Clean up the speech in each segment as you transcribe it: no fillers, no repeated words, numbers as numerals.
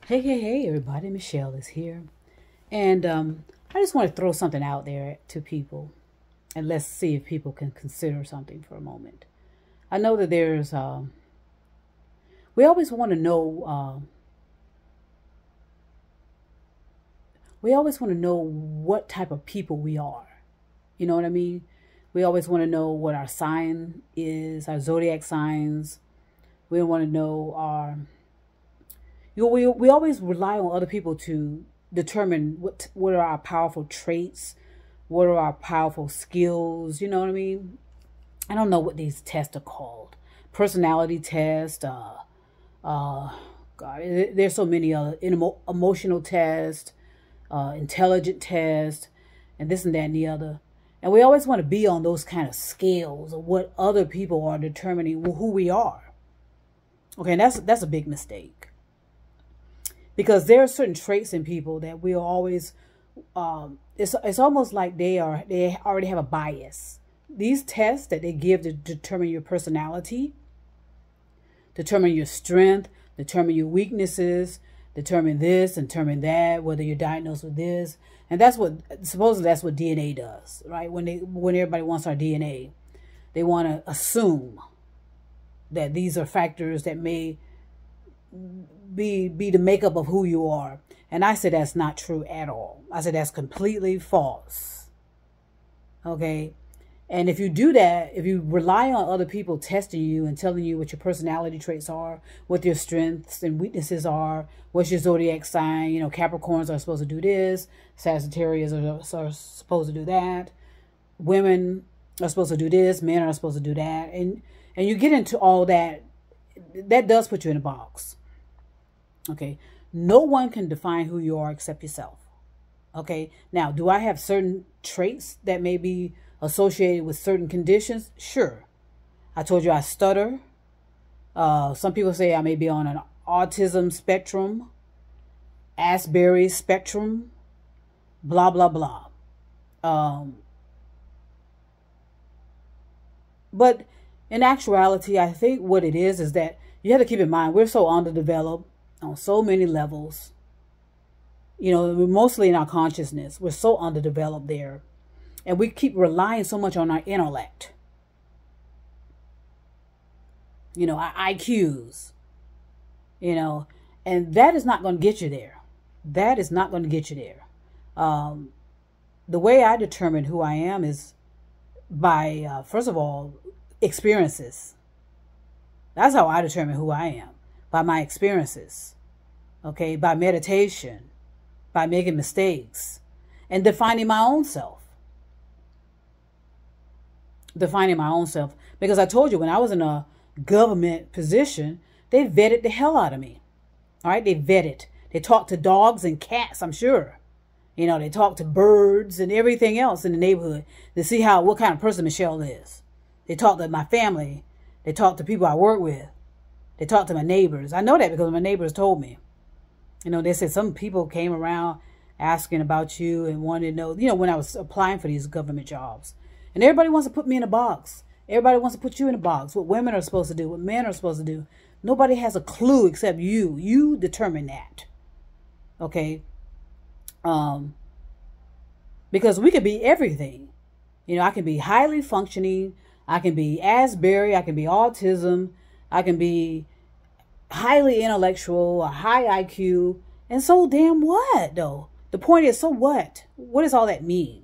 Hey, everybody. Michelle is here. And I just want to throw something out there to people. And let's see if people can consider something for a moment. I know that we always want to know, what type of people we are. You know what I mean? We always want to know what our sign is, our zodiac signs. We want to know we always rely on other people to determine what are our powerful traits, what are our powerful skills. You know what I mean? I don't know what these tests are called. Personality test. God, there's so many other emotional tests, intelligent tests, and this and that and the other. And we always want to be on those kind of scales of what other people are determining who we are. Okay, and that's a big mistake. Because there are certain traits in people that we always, it's almost like they already have a bias. These tests that they give to determine your personality, determine your strength, determine your weaknesses, determine this and determine that, whether you're diagnosed with this. And supposedly that's what DNA does, right? When everybody wants our DNA, they want to assume that these are factors that may be the makeup of who you are. And I said that's not true at all. I said that's completely false. Okay? And if you do that, if you rely on other people testing you and telling you what your personality traits are, what your strengths and weaknesses are, what's your zodiac sign, Capricorns are supposed to do this, Sagittarius are supposed to do that, women are supposed to do this, men are supposed to do that, and you get into all that, that does put you in a box. Okay, no one can define who you are except yourself. Okay, now, do I have certain traits that may be associated with certain conditions? Sure. I told you I stutter. Some people say I may be on an autism spectrum, Asperger's spectrum, blah, blah, blah. But in actuality, I think what it is that you have to keep in mind, we're so underdeveloped on so many levels. We're mostly in our consciousness. We're so underdeveloped there. And we keep relying so much on our intellect. Our IQs. And that is not going to get you there. That is not going to get you there. The way I determine who I am is by, first of all, experiences. That's how I determine who I am. By my experiences. Okay, by meditation. By making mistakes. And defining my own self. Defining my own self. Because I told you, when I was in a government position, they vetted the hell out of me. All right, they vetted. They talked to dogs and cats, I'm sure. They talked to birds and everything else in the neighborhood to see what kind of person Michelle is. They talked to my family. They talked to people I work with. They talked to my neighbors. I know that because my neighbors told me. They said some people came around asking about you and wanted to know, when I was applying for these government jobs. And everybody wants to put me in a box. Everybody wants to put you in a box. What women are supposed to do, what men are supposed to do. Nobody has a clue except you. You determine that. Okay? Because we can be everything. I can be highly functioning. I can be Asperger's. I can be autism. I can be highly intellectual, a high IQ. And so damn what, though? The point is, so what? What does all that mean?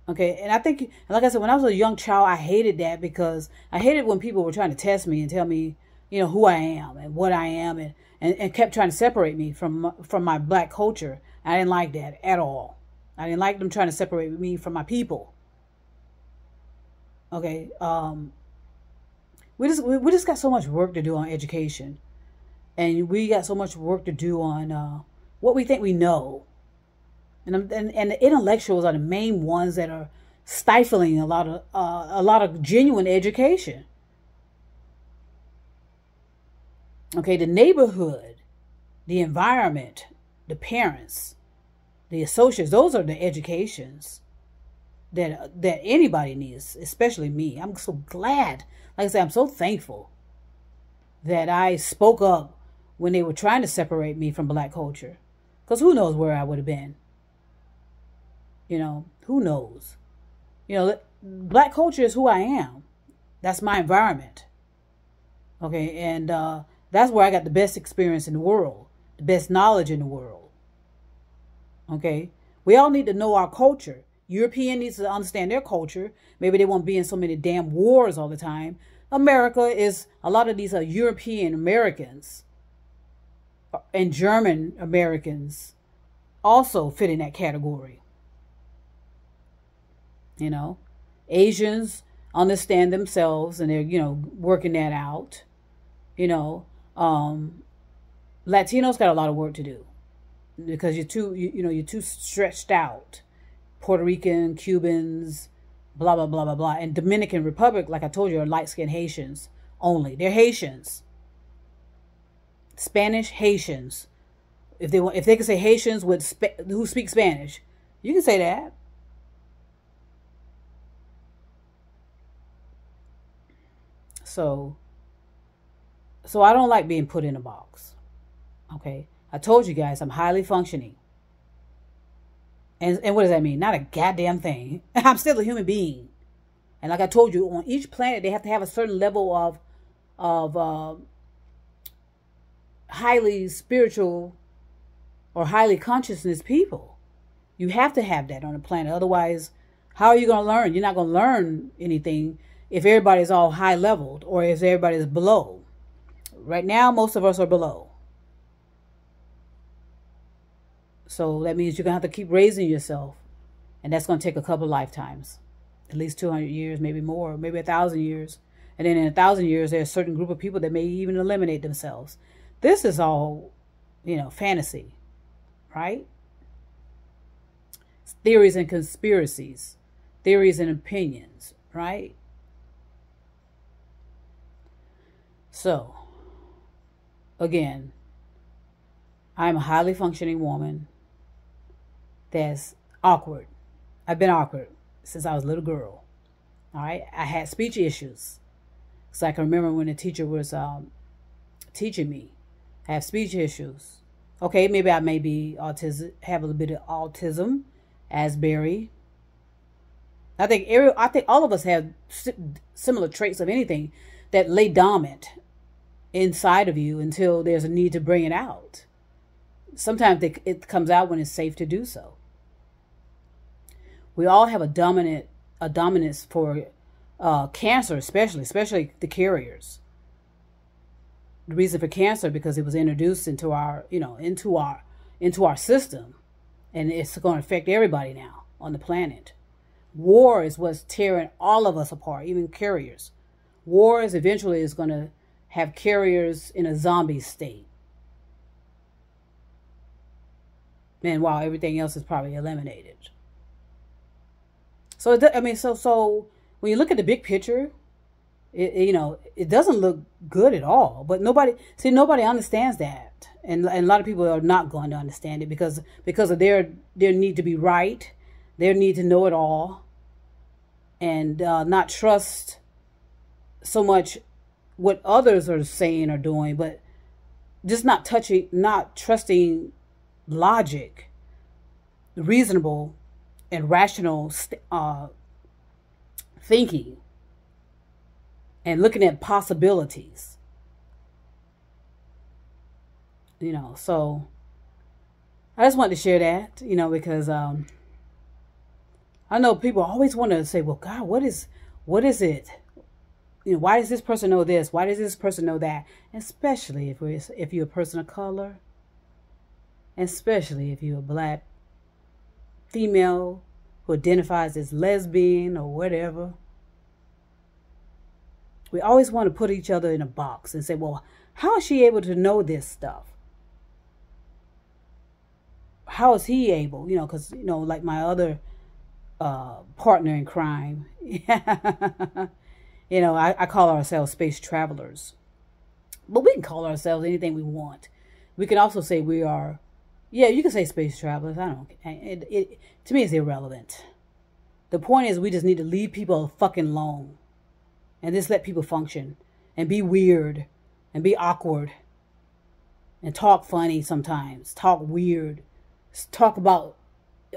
Okay, and I think, like I said, when I was a young child, I hated that because I hated when people were trying to test me and tell me, who I am and what I am and kept trying to separate me from my black culture. I didn't like that at all. I didn't like them trying to separate me from my people. Okay, we just got so much work to do on education, and we got so much work to do on what we think we know. And the intellectuals are the main ones that are stifling a lot of genuine education. Okay, the neighborhood, the environment, the parents, the associates, those are the educations that anybody needs, especially me. I'm so glad. Like I said, I'm so thankful that I spoke up when they were trying to separate me from black culture. Because who knows where I would have been. You know, who knows? You know, black culture is who I am. That's my environment. Okay, and that's where I got the best experience in the world. The best knowledge in the world. Okay? We all need to know our culture. European needs to understand their culture. Maybe they won't be in so many damn wars all the time. America is, a lot of these are European Americans and German Americans also fit in that category. You know, Asians understand themselves and they're, you know, working that out. You know, Latinos got a lot of work to do because you're too stretched out. Puerto Rican, Cubans, blah, blah, blah, blah, blah. And Dominican Republic, like I told you, are light-skinned Haitians only. They're Haitians. Spanish Haitians. If they can say Haitians who speak Spanish, you can say that. So I don't like being put in a box. Okay? I told you guys I'm highly functioning. And what does that mean? Not a goddamn thing. I'm still a human being. And like I told you, on each planet, they have to have a certain level of highly spiritual or highly consciousness people. You have to have that on a planet. Otherwise, how are you going to learn? You're not going to learn anything if everybody's all high leveled or if everybody's below. Right now, most of us are below. So that means you're going to have to keep raising yourself. And that's going to take a couple of lifetimes. At least 200 years, maybe more, maybe 1,000 years. And then in 1,000 years, there's a certain group of people that may even eliminate themselves. This is all, you know, fantasy, right? It's theories and conspiracies, theories and opinions, right? So, again, I'm a highly functioning woman that's awkward. I've been awkward since I was a little girl. All right. I had speech issues. So I can remember when the teacher was teaching me. I have speech issues. Okay, maybe I may be have a little bit of autism, Asperger. I think all of us have similar traits of anything that lay dormant inside of you until there's a need to bring it out. Sometimes it comes out when it's safe to do so. We all have a dominance for cancer, especially the carriers. The reason for cancer because it was introduced into our system, and it's going to affect everybody now on the planet. War is what's tearing all of us apart, even carriers. War is eventually going to have carriers in a zombie state. And while everything else is probably eliminated. So, so when you look at the big picture, it doesn't look good at all. But nobody understands that. And a lot of people are not going to understand it because of their need to be right, their need to know it all, and not trust so much what others are saying or doing, but just not trusting logic, reasonable and rational thinking, and looking at possibilities. So I just wanted to share that, because I know people always want to say, well, God, what is it? Why does this person know this? Why does this person know that? Especially if you're a person of color, especially if you're a black female who identifies as lesbian or whatever. We always want to put each other in a box and say, well, how is she able to know this stuff? How is he able? Because, like my other partner in crime, I call ourselves space travelers. But we can call ourselves anything we want. We can also say we are, you can say space travelers. I don't, to me, it's irrelevant. The point is we just need to leave people fucking alone. And just let people function and be weird and be awkward and talk funny sometimes, talk weird, talk about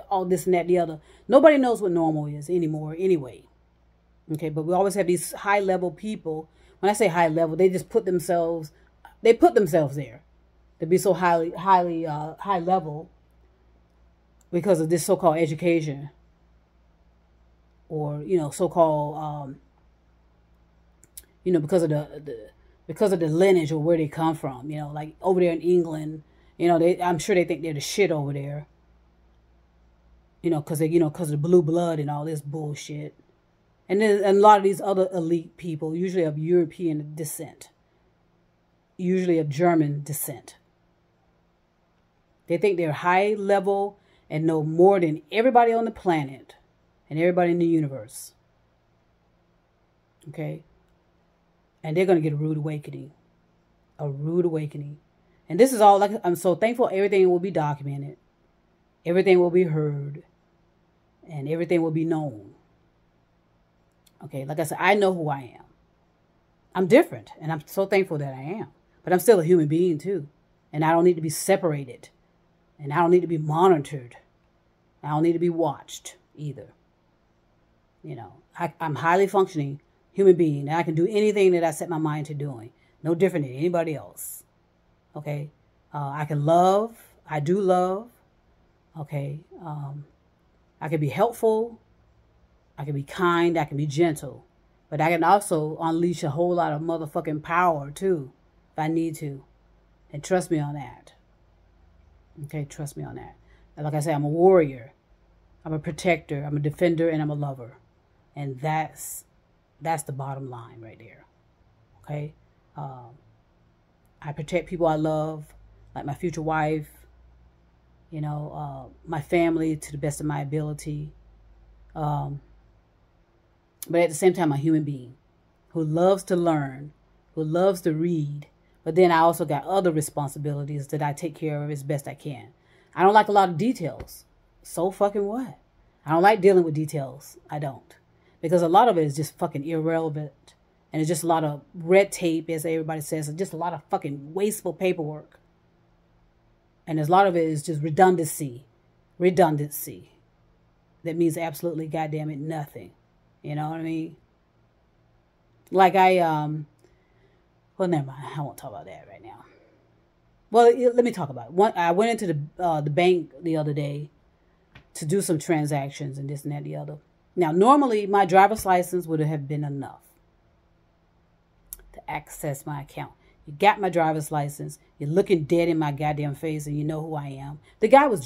all this and that, the other. Nobody knows what normal is anymore anyway. Okay, but we always have these high level people. When I say high level, they just put themselves there to be so high level because of this so-called education, or so-called because of the lineage or where they come from. Like over there in England, I'm sure they think they're the shit over there. Because of the blue blood and all this bullshit. And then a lot of these other elite people, usually of European descent, usually of German descent. They think they're high level and know more than everybody on the planet and everybody in the universe. Okay? And they're going to get a rude awakening. A rude awakening. And this is all, like, I'm so thankful everything will be documented. Everything will be heard. And everything will be known. Okay, like I said, I know who I am. I'm different, and I'm so thankful that I am. But I'm still a human being, too. And I don't need to be separated. And I don't need to be monitored. I don't need to be watched, either. I'm highly functioning human being, and I can do anything that I set my mind to doing. No different than anybody else. Okay? I can love. I do love. Okay? I can be helpful. I can be kind. I can be gentle. But I can also unleash a whole lot of motherfucking power, too, if I need to. And trust me on that. Okay, trust me on that. And like I said, I'm a warrior. I'm a protector. I'm a defender, and I'm a lover. And that's the bottom line right there. Okay? I protect people I love, like my future wife, my family to the best of my ability. But at the same time, I'm a human being who loves to learn, who loves to read. But then I also got other responsibilities that I take care of as best I can. I don't like a lot of details. So fucking what? I don't like dealing with details. I don't. Because a lot of it is just fucking irrelevant. And it's just a lot of red tape, as everybody says. It's just a lot of fucking wasteful paperwork. And there's a lot of it is just redundancy. Redundancy. That means absolutely goddamn it nothing. You know what I mean? Like well, never mind. I won't talk about that right now. Well, let me talk about it. I went into the bank the other day to do some transactions and this and that and the other. Now, normally my driver's license would have been enough to access my account. You got my driver's license. You're looking dead in my goddamn face, and you know who I am. The guy was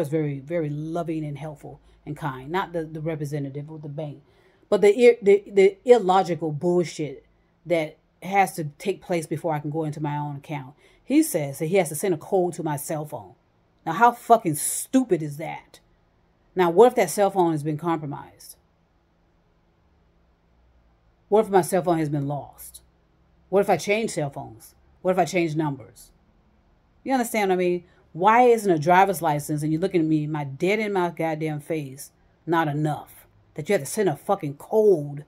very, very loving and helpful and kind. Not the representative of the bank, but the illogical bullshit that has to take place before I can go into my own account. He says that he has to send a code to my cell phone. Now, how fucking stupid is that? Now, what if that cell phone has been compromised? What if my cell phone has been lost? What if I change cell phones? What if I change numbers? You understand what I mean? Why isn't a driver's license, and you're looking at me, my dead in my goddamn face, not enough? That you have to send a fucking code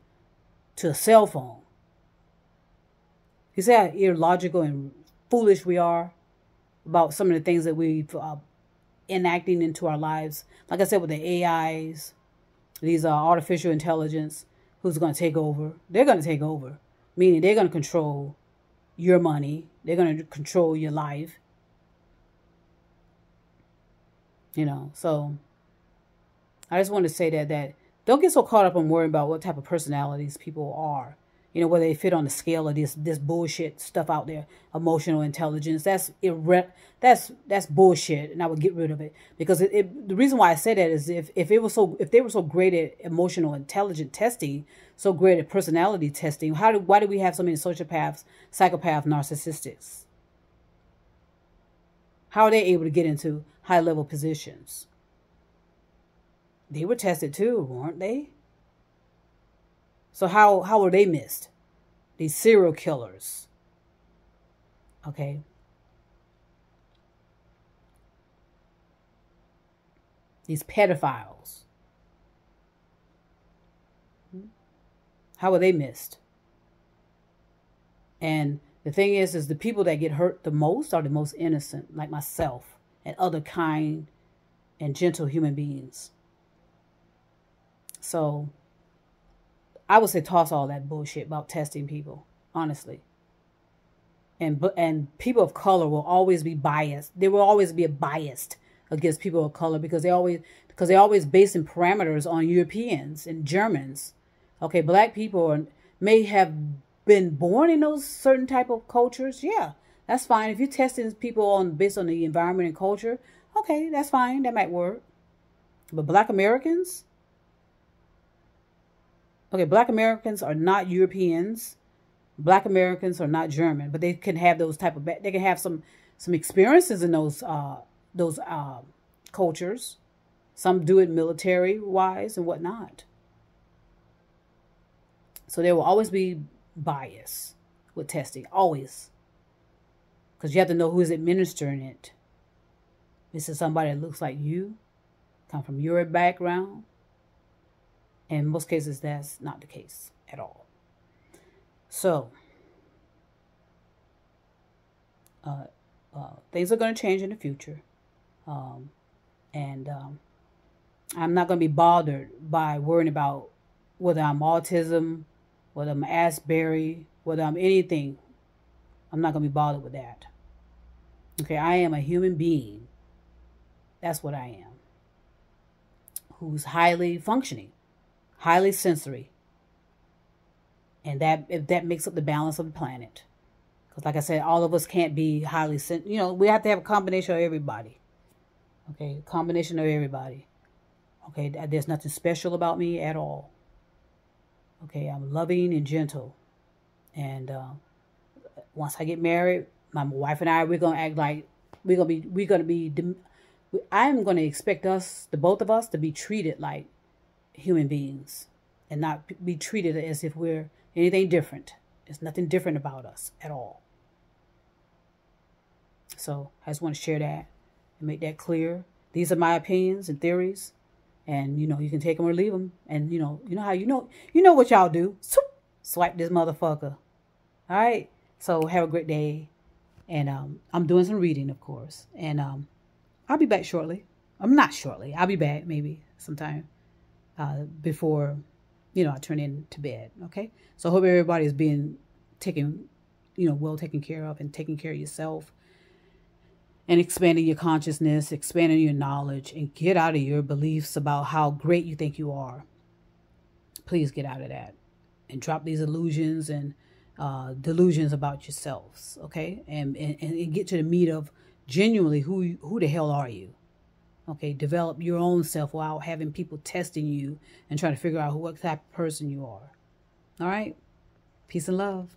to a cell phone. You see how illogical and foolish we are about some of the things that we've enacting into our lives. Like I said, with the AIs, these artificial intelligence, who's going to take over? They're going to take over. Meaning they're going to control your money. They're going to control your life. So I just want to say that don't get so caught up on worrying about what type of personalities people are. Whether they fit on the scale of this bullshit stuff out there, emotional intelligence. That's bullshit, and I would get rid of it. Because the reason why I say that is if they were so great at emotional intelligence testing, so great at personality testing, why do we have so many sociopaths, psychopaths, narcissists? How are they able to get into high level positions? They were tested too, weren't they? So how were they missed? These serial killers. Okay. These pedophiles. How were they missed? And The thing is the people that get hurt the most are the most innocent, like myself and other kind and gentle human beings. So I would say toss all that bullshit about testing people, honestly. And people of color will always be biased. There will always be a bias against people of color because they're always basing parameters on Europeans and Germans. Okay, black people may have been born in those certain type of cultures. Yeah, that's fine. If you're testing people based on the environment and culture, okay, that's fine. That might work. But black Americans, okay, black Americans are not Europeans. Black Americans are not German, but they can have those type of, they can have some experiences in those cultures. Some do it military wise and whatnot. So there will always be bias with testing, always, because you have to know who is administering it. This is somebody that looks like you, come from your background. And in most cases, that's not the case at all. So, things are going to change in the future. I'm not going to be bothered by worrying about whether I'm autism, whether I'm Asperger, whether I'm anything. I'm not going to be bothered with that. Okay, I am a human being. That's what I am. Who's highly functioning, highly sensory. And that makes up the balance of the planet. Because like I said, all of us can't be highly we have to have a combination of everybody. Okay, a combination of everybody. Okay, there's nothing special about me at all. Okay, I'm loving and gentle. And once I get married, my wife and I, we're going to act like I'm going to expect the both of us, to be treated like human beings and not be treated as if we're anything different. There's nothing different about us at all. So I just want to share that and make that clear. These are my opinions and theories, and you can take them or leave them. And you know how you know what y'all do. Swipe this motherfucker. All right. So have a great day, and I'm doing some reading, of course, and I'll be back shortly. I'm not shortly. I'll be back maybe sometime before I turn in to bed. Okay. So I hope everybody is being well taken care of, and taking care of yourself, and expanding your consciousness, expanding your knowledge, and get out of your beliefs about how great you think you are. Please get out of that and drop these illusions and delusions about yourselves. Okay. And get to the meat of genuinely who the hell are you? Okay. Develop your own self without having people testing you and trying to figure out what type of person you are. All right. Peace and love.